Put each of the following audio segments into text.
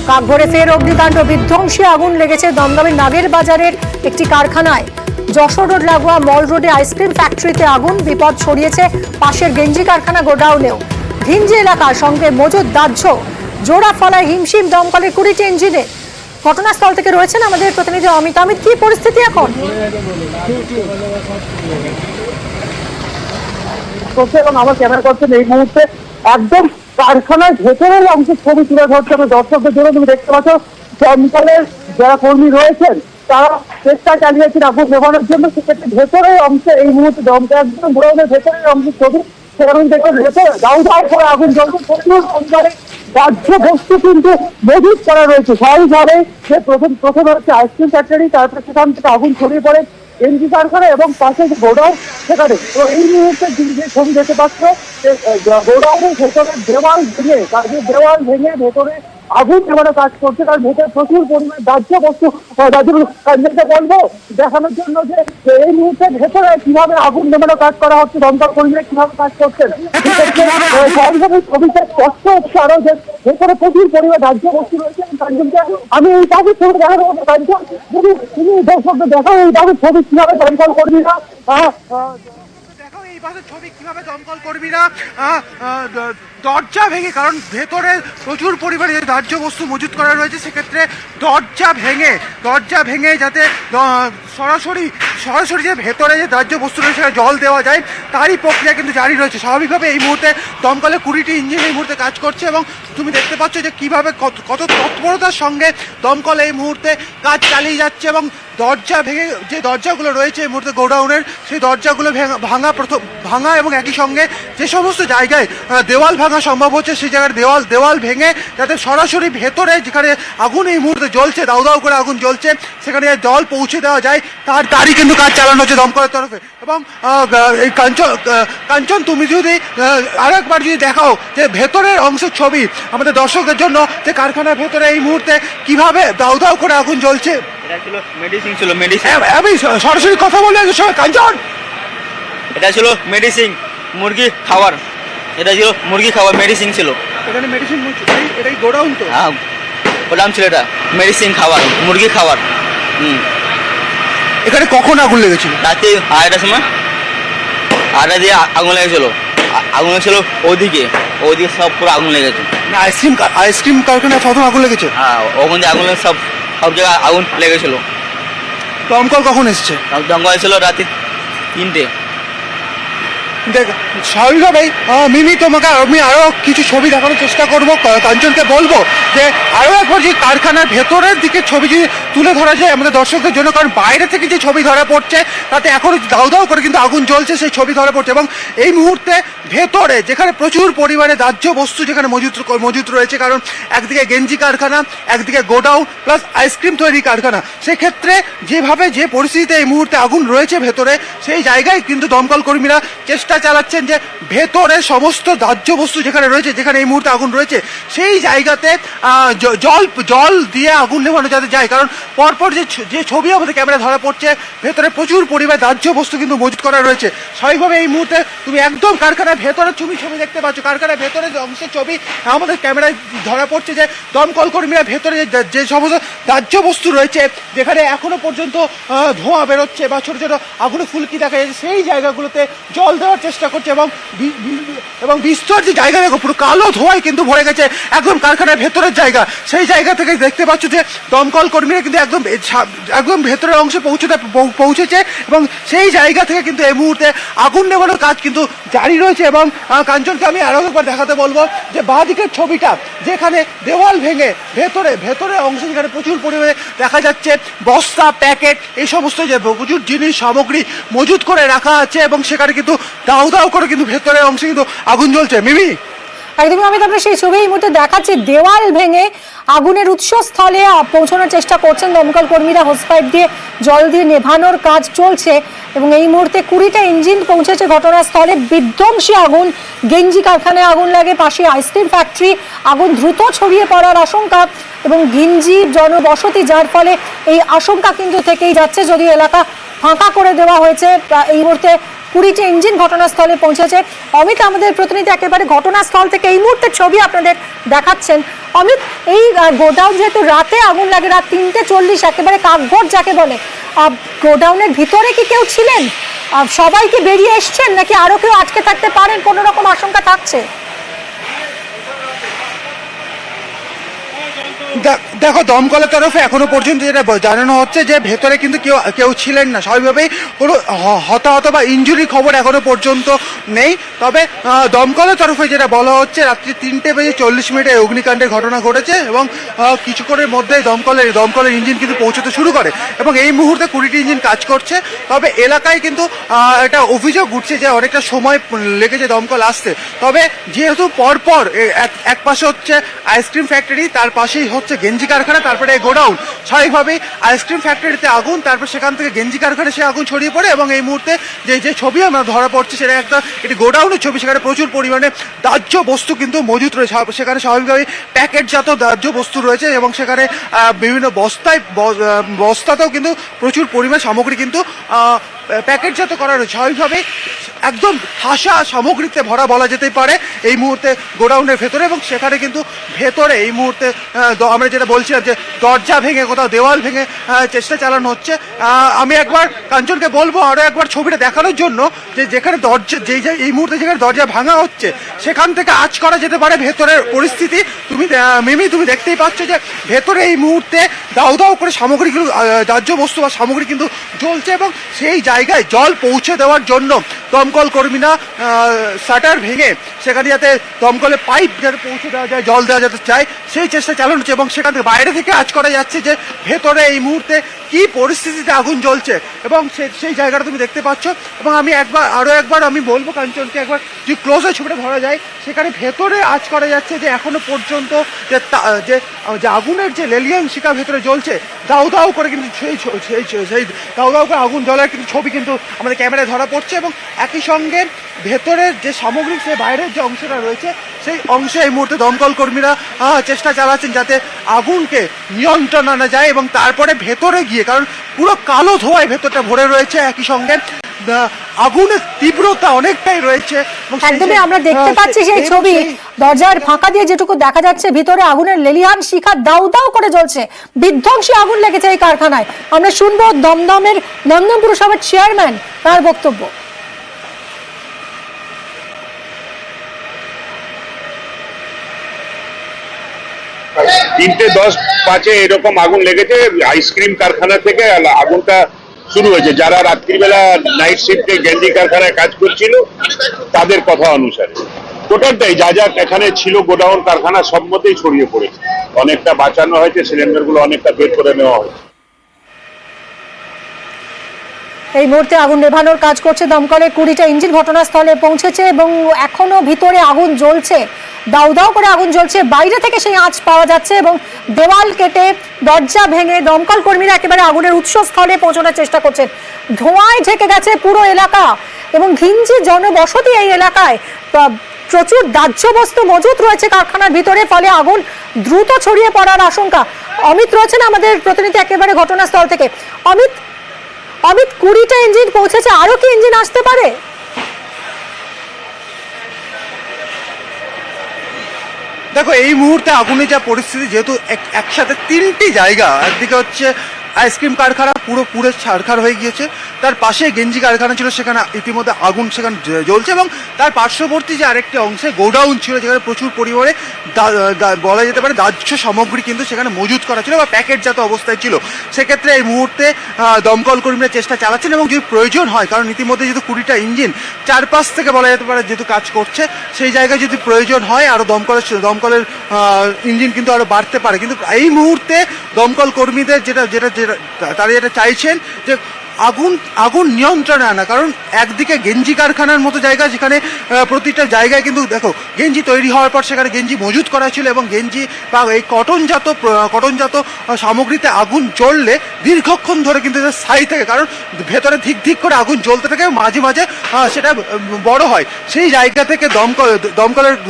কাকভরে ফের অগ্নিকাণ্ড, বিধ্বংসী আগুন লেগেছে দমদমের নাগের বাজারের একটি কারখানায়। যশোর রোড লাগোয়া মল রোডে আইসক্রিম ফ্যাক্টরিতে আগুন, বিপদ ছড়িয়েছে পাশের গেঞ্জি কারখানা গোডাউনেও। ঘিঞ্জি এলাকার সঙ্গে মজুদ দাহ্য, জোড়া ফলায় হিমশিম দমকলের 20টি ইঞ্জিনে। ঘটনাস্থল থেকে রয়েছেন আমাদের প্রতিনিধি অমিত। অমিত, কি পরিস্থিতি এখন? এবং আমার ক্যামেরা করছেন এই মুহূর্তে একদম কারখানার ভেতরের অংশ ছবি তুলে ধরছে। আমি দর্শকদের জন্য তুমি দেখতে পাচ্ছ দমকলের যারা কর্মী রয়েছেন তারা চেষ্টা চালিয়েছেন আগুন নেভানোর জন্য। সেক্ষেত্রে ভেতরের অংশে এই মুহূর্তে দমকল একদম গোডাউনের ভেতরের অংশের ছবি, সেখানে দেখুন ভেতরে দাউ দাউ করে আগুন জ্বলছে। প্রচুর পরিমাণে দাহ্য বস্তু কিন্তু মজুত করা রয়েছে। স্বাভাবিকভাবে যে প্রথমে হচ্ছে আইসক্রিম ফ্যাক্টরি, তারপরে সেখান থেকে আগুন ছড়িয়ে পড়ে এনজি কারখানা এবং পাশে যে গোডাউন সেখানে। তো এই মুহূর্তে যে ছবি দেখতে পাচ্ছ গোডাউনের ভেতরে দেওয়াল ভেঙে ভেতরে আগুন নেভানো কাজ করছে। কারণ ভেতরে প্রচুর পরিমাণে দাহ্য বস্তু বলবো দেখানোর জন্য যে এই মুহূর্তে ভেতরে কিভাবে আগুন নেভানো কাজ করা হচ্ছে, দমকল কর্মীরা কিভাবে কাজ করছেন। স্বাভাবিকভাবে ছবিটা স্পষ্ট হচ্ছে আরো যে ভেতরে প্রচুর পরিমাণে দাহ্য বস্তু রয়েছে। কাঞ্চনকে আমি এই তাদের ছবি দেখানো কাঞ্চন, যদি তুমি দর্শকদের দেখাও এই তাদের ছবি কিভাবে দমকল কর্মীরা ছবি কিভাবে দমকল কর্মীরা দরজা ভেঙে, কারণ ভেতরে প্রচুর পরিমাণে দাহ্য বস্তু মজুত করা রয়েছে, সেক্ষেত্রে দরজা ভেঙে যাতে সরাসরি যে ভেতরে যে দাহ্য বস্তু রয়েছে সেখানে জল দেওয়া যায় তারই প্রক্রিয়া কিন্তু জারি রয়েছে। স্বাভাবিকভাবে এই মুহূর্তে দমকলে 20টি ইঞ্জিন এই মুহূর্তে কাজ করছে এবং তুমি দেখতে পাচ্ছ যে কীভাবে কত তৎপরতার সঙ্গে দমকল এই মুহূর্তে কাজ চালিয়ে যাচ্ছে। এবং দরজা ভেঙে যে দরজাগুলো রয়েছে এই মুহূর্তে গোডাউনের, সেই দরজাগুলো ভাঙা এবং একই সঙ্গে যে সমস্ত জায়গায় দেওয়াল ভাঙা সম্ভব হচ্ছে সেই জায়গায় দেওয়াল ভেঙে যাতে সরাসরি ভেতরে যেখানে আগুন এই মুহূর্তে জ্বলছে, দাউ দাউ করে আগুন জ্বলছে, সেখানে জল পৌঁছে দেওয়া যায় তারই কিন্তু কাজ চালানো হচ্ছে দমকলের তরফে। এবং এই কাঞ্চন তুমি যদি আরো একবার যদি দেখাও যে ভেতরের অংশের ছবি আমাদের দর্শকদের জন্য, যে কারখানার ভেতরে এই মুহূর্তে কিভাবে দাউ দাউ করে আগুন জ্বলছে। আমি সরাসরি কথা বলে কাঞ্চন, এটা ছিল মেডিসিন মুরগি খাবার, মেডিসিন ছিল এখানে মেডিসিন, এটাই গোডাউন তো? হ্যাঁ গোডাউন ছিল, এটা মেডিসিন খাবার, মুরগি খাবার। এখানে কখন আগুন লেগেছিল? রাতে 2:30টার সময়, 2:30 দিয়ে আগুন লেগেছিল ওইদিকে সব পুরো আগুন লেগেছে। না আইসক্রিম কারখানায় প্রথম আগুন লেগেছে? হ্যাঁ ওখান দিয়ে আগুন লেগে সব জায়গায় আগুন লেগেছিল। দমকল কখন এসছে? দমকল এসেছিল রাতে 3টে। দেখ স্বাভাবিকভাবেই মিমি তোমাকে আমি আরো কিছু ছবি দেখানোর চেষ্টা করবো। কাঞ্চনকে বলবো যে আরো একবার যে কারখানার ভেতরের দিকে ছবি যদি তুলে ধরা যায় আমাদের দর্শকদের জন্য, কারণ বাইরে থেকে যে ছবি ধরা পড়ছে তাতে এখন দাউ দাউ করে কিন্তু আগুন জ্বলছে, সেই ছবি ধরা পড়ছে। এবং এই মুহূর্তে ভেতরে যেখানে প্রচুর পরিমাণে দাহ্য বস্তু যেখানে মজুত রয়েছে, কারণ একদিকে গেঞ্জি কারখানা, একদিকে গোডাউন প্লাস আইসক্রিম তৈরি কারখানা, সেক্ষেত্রে যেভাবে যে পরিস্থিতিতে এই মুহূর্তে আগুন রয়েছে ভেতরে, সেই জায়গায় কিন্তু দমকল কর্মীরা চেষ্টা চালাচ্ছেন যে ভেতরে সমস্ত দাহ্য বস্তু যেখানে রয়েছে, যেখানে এই মুহূর্তে আগুন রয়েছে, সেই জায়গাতে জল দিয়ে আগুন নেভানো যাতে যায়। কারণ পরপর যে ছবি আমাদের ক্যামেরা ধরা পড়ছে, ভেতরে প্রচুর পরিমাণে দাহ্য বস্তু কিন্তু মজুত করা রয়েছে। স্বাভাবিকভাবে এই মুহূর্তে তুমি একদম কারখানার ভেতরের ছবি দেখতে পাচ্ছ, কারখানার ভেতরে যে অংশের ছবি আমাদের ক্যামেরায় ধরা পড়ছে, যে দমকল কর্মীরা ভেতরে যে সমস্ত দাহ্য বস্তু রয়েছে, যেখানে এখনো পর্যন্ত ধোঁয়া বেরোচ্ছে বা ছোট ছোট আগুনে ফুলকি দেখা যাচ্ছে, সেই জায়গাগুলোতে জল দেওয়ার চেষ্টা করছে। এবং বিস্তর যে জায়গা দেখো পুরো কালো ধোঁয়ায় কিন্তু ভরে গেছে একদম কারখানার ভেতরের জায়গা। সেই জায়গা থেকে দেখতে পাচ্ছ যে দমকল কর্মীরা কিন্তু একদম ভেতরের অংশে পৌঁছেছে এবং সেই জায়গা থেকে কিন্তু এই মুহূর্তে আগুন নেভানোর কাজ কিন্তু জারি রয়েছে। এবং কাঞ্চনকে আমি আরো একবার দেখাতে বলবো যে বাঁ দিকের ছবিটা, যেখানে দেওয়াল ভেঙে ভেতরের অংশে যেখানে প্রচুর পরিমাণে দেখা যাচ্ছে বস্তা, প্যাকেট, এই সমস্ত যে প্রচুর জিনিস সামগ্রী মজুত করে রাখা আছে, এবং সেখানে কিন্তু দাউ দাউ করে কিন্তু ভেতরের অংশে কিন্তু আগুন জ্বলছে। মিমি একদমই আমি আপনার সেই ছবি এই মুহূর্তে দেখাচ্ছি। দেওয়াল ভেঙে আগুনের উৎসস্থলে পৌঁছানোর চেষ্টা করছেন দমকল কর্মীরা, হোস পাইপ দিয়ে জল দিয়ে নেভানোর কাজ চলছে এবং এই মুহূর্তে 20টা ইঞ্জিন পৌঁছেছে ঘটনাস্থলে। বিধ্বংসী আগুন, গেঞ্জি কারখানায় আগুন লাগে, পাশে আইসক্রিম ফ্যাক্টরি, আগুন দ্রুত ছড়িয়ে পড়ার আশঙ্কা এবং ঘিঞ্জি জনবসতি, যার ফলে এই আশঙ্কা কিন্তু থেকেই যাচ্ছে। যদিও এলাকা ফাঁকা করে দেওয়া হয়েছে, এই মুহূর্তে 20টি ইঞ্জিন ঘটনাস্থলে পৌঁছেছে। অমিত, আমাদের প্রতিনিধি একেবারে ঘটনাস্থল থেকে এই মুহূর্তের ছবি আপনাদের দেখাচ্ছেন। অমিত, এই গোডাউন যেহেতু রাতে আগুন লাগে, রাত 3:40, একেবারে কাকভোর যাকে বলে, গোডাউনের ভিতরে কি কেউ ছিলেন? সবাই কি বেরিয়ে এসছেন নাকি আরো কেউ আটকে থাকতে পারেন, কোনো রকম আশঙ্কা থাকছে? দেখো, দমকলের তরফে এখনো পর্যন্ত যেটা জানানো হচ্ছে যে ভেতরে কিন্তু কেউ ছিলেন না। স্বাভাবিকভাবেই কোনো হতাহত বা ইনজুরি খবর এখনো পর্যন্ত নেই। তবে দমকলের তরফে যেটা বলা হচ্ছে, রাত্রি 3:40 এই অগ্নিকাণ্ডের ঘটনা ঘটেছে এবং কিছুক্ষণের মধ্যে দমকলের ইঞ্জিন কিন্তু পৌঁছতে শুরু করে এবং এই মুহূর্তে 20টি ইঞ্জিন কাজ করছে। তবে এলাকায় কিন্তু একটা অভিযোগ উঠছে যে অনেকটা সময় লেগেছে দমকল আসতে। তবে যেহেতু পরপর এক পাশে হচ্ছে আইসক্রিম ফ্যাক্টরি, তার পাশেই হচ্ছে গেঞ্জি কারখানা, তারপরে গোডাউন, স্বাভাবিকভাবেই আইসক্রিম ফ্যাক্টরিতে আগুন, তারপর সেখান থেকে গেঞ্জি কারখানায় সে আগুন ছড়িয়ে পড়ে এবং এই মুহূর্তে যে ছবি আমরা ধরা পড়ছে সেটা একটি গোডাউনের ছবি। সেখানে প্রচুর পরিমাণে দাহ্য বস্তু কিন্তু মজুত রয়েছে। সেখানে স্বাভাবিকভাবেই প্যাকেটজাত দাহ্য বস্তু রয়েছে এবং সেখানে বিভিন্ন বস্তাতেও কিন্তু প্রচুর পরিমাণ সামগ্রী কিন্তু প্যাকেটজাত করা রয়েছে। স্বাভাবিকভাবেই একদম ঠাসা সামগ্রীতে ভরা বলা যেতেই পারে এই মুহূর্তে গোডাউনের ভেতরে। এবং সেখানে কিন্তু ভেতরে এই মুহূর্তে আমরা যেটা বলছিলাম যে দরজা ভেঙে, কোথাও দেওয়াল ভেঙে চেষ্টা চালানো হচ্ছে। আমি একবার কাঞ্চনকে বলবো আরও একবার ছবিটা দেখানোর জন্য, যে যেখানে দরজা এই মুহূর্তে যেখানে দরজা ভাঙা হচ্ছে সেখান থেকে আঁচ করা যেতে পারে ভেতরের পরিস্থিতি। তুমি দেখতেই পাচ্ছ যে ভেতরে এই মুহূর্তে দাউ দাউ করে সামগ্রীগুলো, দাহ্য বস্তু বা সামগ্রী কিন্তু জ্বলছে এবং সেই জায়গায় জল পৌঁছে দেওয়ার জন্য দমকল কর্মীরা শাটার ভেঙে সেখানে যাতে দমকলের পাইপ যাতে পৌঁছে দেওয়া যায়, জল দেওয়া যাতে চায়, সেই চেষ্টা চালানো হচ্ছে। এবং সেখান থেকে বাইরে থেকে আঁচ করা যাচ্ছে যে ভেতরে এই মুহূর্তে কি পরিস্থিতিতে আগুন জ্বলছে এবং সেই জায়গাটা তুমি দেখতে পাচ্ছ। এবং আমি আরও একবার আমি বলবো কাঞ্চনকে, একবার যদি ক্লোজে ছবিটা ধরা যায়, সেখানে ভেতরে আঁচ করা যাচ্ছে যে এখনো পর্যন্ত যে আগুনের যে লেলিয়ান শিখা ভেতরে জ্বলছে, দাউ দাউ করে কিন্তু সেই দাউ দাউ করে আগুন জ্বলার কিন্তু ছবি কিন্তু আমাদের ক্যামেরায় ধরা পড়ছে। এবং একই সঙ্গে ভেতরের যে সামগ্রিক সে বাইরের যে অংশটা রয়েছে সেই অংশে এই মুহূর্তে দমকল কর্মীরা চেষ্টা চালাচ্ছেন যাতে আগুনকে নিয়ন্ত্রণ আনা যায় এবং তারপরে ভেতরে গিয়ে, কারণ পুরো কালো ধোঁয়ায় ভেতরটা ভরে রয়েছে, একই সঙ্গে আগুনের তীব্রতা অনেকটাই রয়েছে। একদমই আমরা দেখতে পাচ্ছি সেই ছবি, দরজার ফাঁকা দিয়ে যেটুকু দেখা যাচ্ছে ভিতরে আগুনের লেলিহান শিখা দাউ দাউ করে জ্বলছে। বিধ্বংসী আগুন লেগেছে এই কারখানায়। আমরা শুনবো দমদম পুরসভার চেয়ারম্যান তার বক্তব্য। 3:10 এরকম আগুন লেগেছে। আইসক্রিম কারখানা থেকে আগুনটা শুরু হয়েছে। যারা রাত্রিবেলা নাইট শিফটে গেঞ্জি কারখানায় কাজ করছিল তাদের কথা অনুসারে টোটালটাই যা এখানে ছিল গোডাউন কারখানা সব মতেই ছড়িয়ে পড়েছে। অনেকটা বাঁচানো হয়েছে, সিলিন্ডারগুলো অনেকটা বের করে নেওয়া হয়েছে। এই মুহূর্তে আগুন নেভানোর কাজ করছে দমকলের 20টা ইঞ্জিন ঘটনাস্থলে পৌঁছেছে এবং এখনো ভিতরে আগুন জ্বলছে, দাউ দাউ করে আগুন জ্বলছে। বাইরে থেকে সেই আঁচ পাওয়া যাচ্ছে এবং দেওয়াল কেটে, দরজা ভেঙে দমকল কর্মীরা একেবারে আগুনের উৎসস্থলে পৌঁছানোর চেষ্টা করছেন। ধোঁয়ায় ঢেকে গেছে পুরো এলাকা এবং ঘিঞ্জি জনবসতি এই এলাকায়। প্রচুর দাহ্য বস্তু মজুত রয়েছে কারখানার ভিতরে, ফলে আগুন দ্রুত ছড়িয়ে পড়ার আশঙ্কা। অমিত রয়েছেন আমাদের প্রতিনিধি একেবারে ঘটনাস্থল থেকে। অমিত, 20টা ইঞ্জিন পৌঁছেছে, আরো কি ইঞ্জিন আসতে পারে? দেখো, এই মুহূর্তে আগুনের যা পরিস্থিতি, যেহেতু একসাথে 3টি জায়গা, একদিকে হচ্ছে আইসক্রিম কারখানা পুরো পুরে ছারখার হয়ে গিয়েছে, তার পাশে গেঞ্জি কারখানা ছিল, সেখানে ইতিমধ্যে আগুন সেখানে জ্বলছে এবং তার পার্শ্ববর্তী যে আরেকটি অংশে গোডাউন ছিল যেখানে প্রচুর পরিমাণে বলা যেতে পারে দাহ্য সামগ্রী কিন্তু সেখানে মজুত করা ছিল বা প্যাকেটজাত অবস্থায় ছিল। সেক্ষেত্রে এই মুহূর্তে দমকল কর্মীরা চেষ্টা চালাচ্ছেন এবং যদি প্রয়োজন হয়, কারণ ইতিমধ্যে যেহেতু 20টা ইঞ্জিন চারপাশ থেকে বলা যেতে পারে যেহেতু কাজ করছে, সেই জায়গায় যদি প্রয়োজন হয় আরও দমকলের ইঞ্জিন কিন্তু আরও বাড়তে পারে। কিন্তু এই মুহূর্তে দমকল কর্মীদের তারা যেটা চাইছেন যে আগুন নিয়ন্ত্রণে আনা, কারণ একদিকে গেঞ্জি কারখানার মতো জায়গা যেখানে প্রতিটা জায়গায় কিন্তু দেখো গেঞ্জি তৈরি হওয়ার পর সেখানে গেঞ্জি মজুত করা ছিল এবং গেঞ্জি বা এই কটনজাত সামগ্রীতে আগুন জ্বললে দীর্ঘক্ষণ ধরে কিন্তু স্থায়ী থাকে, কারণ ভেতরে ধিক ধিক করে আগুন জ্বলতে থাকে, মাঝে মাঝে সেটা বড় হয়। সেই জায়গা থেকে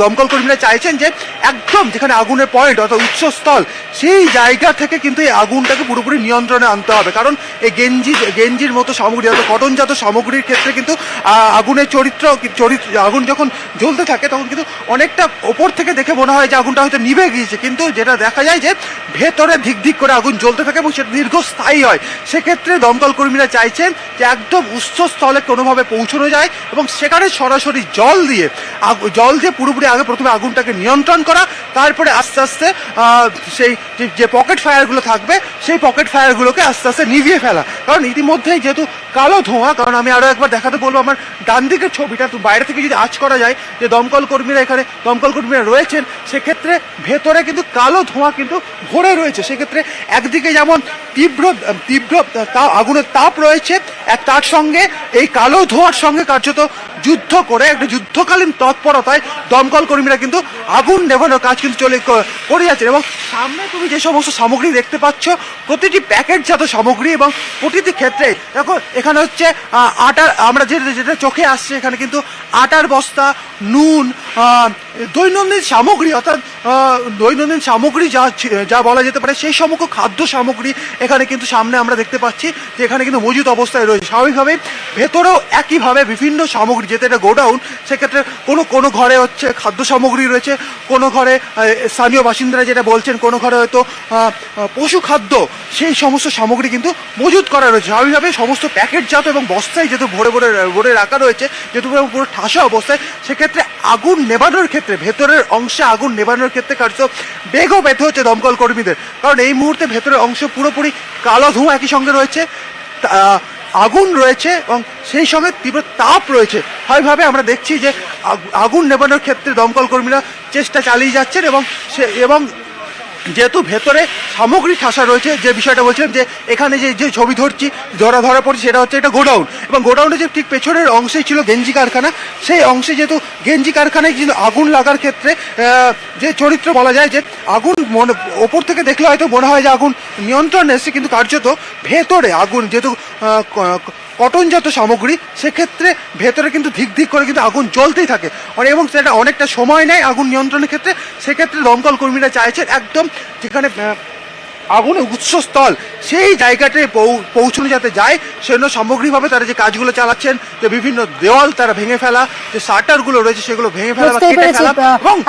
দমকল কর্মীরা চাইছেন যে একদম যেখানে আগুনের পয়েন্ট অর্থাৎ উৎসস্থল, সেই জায়গা থেকে কিন্তু এই আগুনটাকে পুরোপুরি নিয়ন্ত্রণে আনতে হবে, কারণ এই গেঞ্জি গেঞ্জির মতো সামগ্রী অর্থাৎ কটনজাত সামগ্রীর ক্ষেত্রে কিন্তু আগুনের চরিত্র আগুন যখন জ্বলতে থাকে তখন কিন্তু অনেকটা ওপর থেকে দেখে মনে হয় যে আগুনটা হয়তো নিভে গিয়েছে, কিন্তু যেটা দেখা যায় যে ভেতরে ধিক ধিক করে আগুন জ্বলতে থাকে এবং সেটা দীর্ঘস্থায়ী হয়। সেক্ষেত্রে দমকল কর্মীরা চাইছেন যে একদম উৎসস্থলে কোনোভাবে পৌঁছানো যায় এবং সেখানে সরাসরি জল দিয়ে পুরোপুরি প্রথমে আগুনটাকে নিয়ন্ত্রণ করা, তারপরে আস্তে আস্তে সেই যে পকেট ফায়ারগুলো থাকবে সেই পকেট ফায়ারগুলোকে আস্তে আস্তে নিভিয়ে ফেলা। কারণ ইতিমধ্যেই যেহেতু কালো ধোঁয়া, কারণ আমি আরও একবার দেখাতে বলবো আমার ডান দিকের ছবিটা, তো বাইরে থেকে যদি আঁচ করা যায় যে দমকল কর্মীরা রয়েছেন, সেক্ষেত্রে ভেতরে কিন্তু কালো ধোঁয়া কিন্তু ভরে রয়েছে। সেক্ষেত্রে একদিকে যেমন তীব্র আগুনের তাপ রয়েছে, তার সঙ্গে এই কালো ধোঁয়ার সঙ্গে কার্যত যুদ্ধ করে একটা যুদ্ধকালীন তৎপরতায় দমকল কর্মীরা কিন্তু আগুন নেভানোর কাজ কিন্তু করে যাচ্ছেন। এবং সামনে তুমি যে সমস্ত সামগ্রী দেখতে পাচ্ছ, প্রতিটি প্যাকেটজাত সামগ্রী এবং প্রতিটি ক্ষেত্রে দেখো এখানে হচ্ছে আটার, আমরা যেটা চোখে আসছে এখানে কিন্তু আটার বস্তা, নুন, দৈনন্দিন সামগ্রী অর্থাৎ দৈনন্দিন সামগ্রী যা বলা যেতে পারে সেই সমস্ত খাদ্য সামগ্রী এখানে কিন্তু সামনে আমরা দেখতে পাচ্ছি যে এখানে কিন্তু মজুদ অবস্থায় রয়েছে। স্বাভাবিকভাবেই ভেতরেও একইভাবে বিভিন্ন সামগ্রী, যেহেতু এটা গোডাউন, সেক্ষেত্রে কোনো ঘরে হচ্ছে খাদ্য সামগ্রী রয়েছে, কোনো ঘরে স্থানীয় বাসিন্দারা যেটা বলছেন কোনো ঘরে হয়তো পশু খাদ্য, সেই সমস্ত সামগ্রী কিন্তু মজুদ করা রয়েছে। স্বাভাবিকভাবে সমস্ত প্যাকেটজাত এবং বস্তায় যেহেতু ভরে রাখা রয়েছে, যেহেতু পুরো ঠাসা অবস্থায়, সেক্ষেত্রে আগুন নেভানোর ক্ষেত্রে ভেতরের অংশে আগুন নেভানোর ক্ষেত্রে কার্যত বেগও পেতে হচ্ছে দমকল কর্মীদের। কারণ এই মুহূর্তে ভেতরের অংশ পুরোপুরি কালো ধোঁয়া একই সঙ্গে রয়েছে, আগুন রয়েছে এবং সেই সঙ্গে তীব্র তাপ রয়েছে। স্বাভাবিকভাবে আমরা দেখছি যে আগুন নেভানোর ক্ষেত্রে দমকল কর্মীরা চেষ্টা চালিয়ে যাচ্ছেন এবং যেহেতু ভেতরে সামগ্রী ঠাসা রয়েছে, যে বিষয়টা বলছিলাম যে এখানে যে ছবি ধরা পড়ছে সেটা হচ্ছে এটা গোডাউন, এবং গোডাউনে যে ঠিক পেছনের অংশেই ছিল গেঞ্জি কারখানা, সেই অংশে যেহেতু গেঞ্জি কারখানায় কিন্তু আগুন লাগার ক্ষেত্রে যে চরিত্র বলা যায় যে আগুন ওপর থেকে দেখলে হয়তো মনে হয় যে আগুন নিয়ন্ত্রণে এসেছে, কিন্তু কার্যত ভেতরে আগুন যেহেতু কটনজাত সামগ্রী, সেক্ষেত্রে ভেতরে কিন্তু ধিক করে কিন্তু আগুন জ্বলতেই থাকে এবং সেটা অনেকটা সময় নেয় আগুন নিয়ন্ত্রণের ক্ষেত্রে। সেক্ষেত্রে দমকল কর্মীরা চাইছেন একদম যেখানে আগুনের উৎসস্থল সেই জায়গাটায় পৌঁছানো যাতে যায়, সেজন্য সামগ্রিকভাবে তারা যে কাজগুলো চালাচ্ছেন, যে বিভিন্ন দেওয়াল তারা ভেঙে ফেলা, যে শাটারগুলো রয়েছে সেগুলো ভেঙে ফেলা,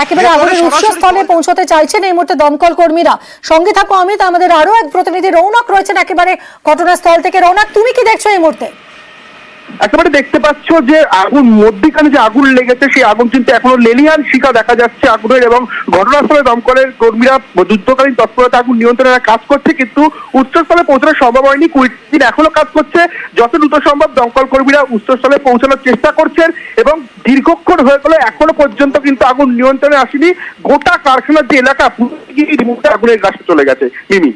একেবারে আগুনের উৎসস্থলে পৌঁছতে চাইছেন এই মুহূর্তে দমকল কর্মীরা। সঙ্গে থাকো অমিত, আমাদের আরো এক প্রতিনিধি রৌনক রয়েছেন একেবারে ঘটনাস্থল থেকে। রৌনক, তুমি কি দেখছো এই মুহূর্তে? একেবারে দেখতে পাচ্ছ যে আগুন মধ্যিখানে যে আগুন লেগেছে সেই আগুন কিন্তু এখনো লেলিহান শিখা দেখা যাচ্ছে আগুনের, এবং ঘটনাস্থলে দমকলের কর্মীরা যুদ্ধকালীন তৎপরতা আগুন নিয়ন্ত্রণের কাজ করছে, কিন্তু উৎসস্থলে পৌঁছানো সম্ভব হয়নি। 20 দিন এখনো কাজ করছে, যত দ্রুত সম্ভব দমকল কর্মীরা উৎসস্থলে পৌঁছানোর চেষ্টা করছেন এবং দীর্ঘক্ষণ হয়ে গেলে এখনো পর্যন্ত কিন্তু আগুন নিয়ন্ত্রণে আসেনি। গোটা কারখানার যে এলাকা পুরো আগুনের গাছে চলে গেছে। মিমি,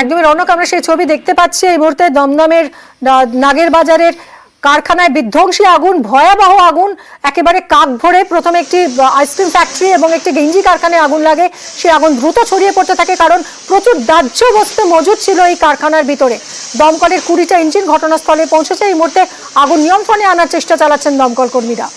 একদমই রৌনক, আমরা সেই ছবি দেখতে পাচ্ছি এই মুহূর্তে দমদমের নাগের বাজারের কারখানায় বিধ্বংসী আগুন, ভয়াবহ আগুন, একেবারে কাক ভরে। প্রথমে একটি আইসক্রিম ফ্যাক্টরি এবং একটি গেঞ্জি কারখানায় আগুন লাগে, সেই আগুন দ্রুত ছড়িয়ে পড়তে থাকে কারণ প্রচুর দাহ্য বস্তু মজুদ ছিল এই কারখানার ভিতরে। দমকলের 20টা ইঞ্জিন ঘটনাস্থলে পৌঁছেছে। এই মুহূর্তে আগুন নিয়ন্ত্রণে আনার চেষ্টা চালাচ্ছেন দমকল কর্মীরা।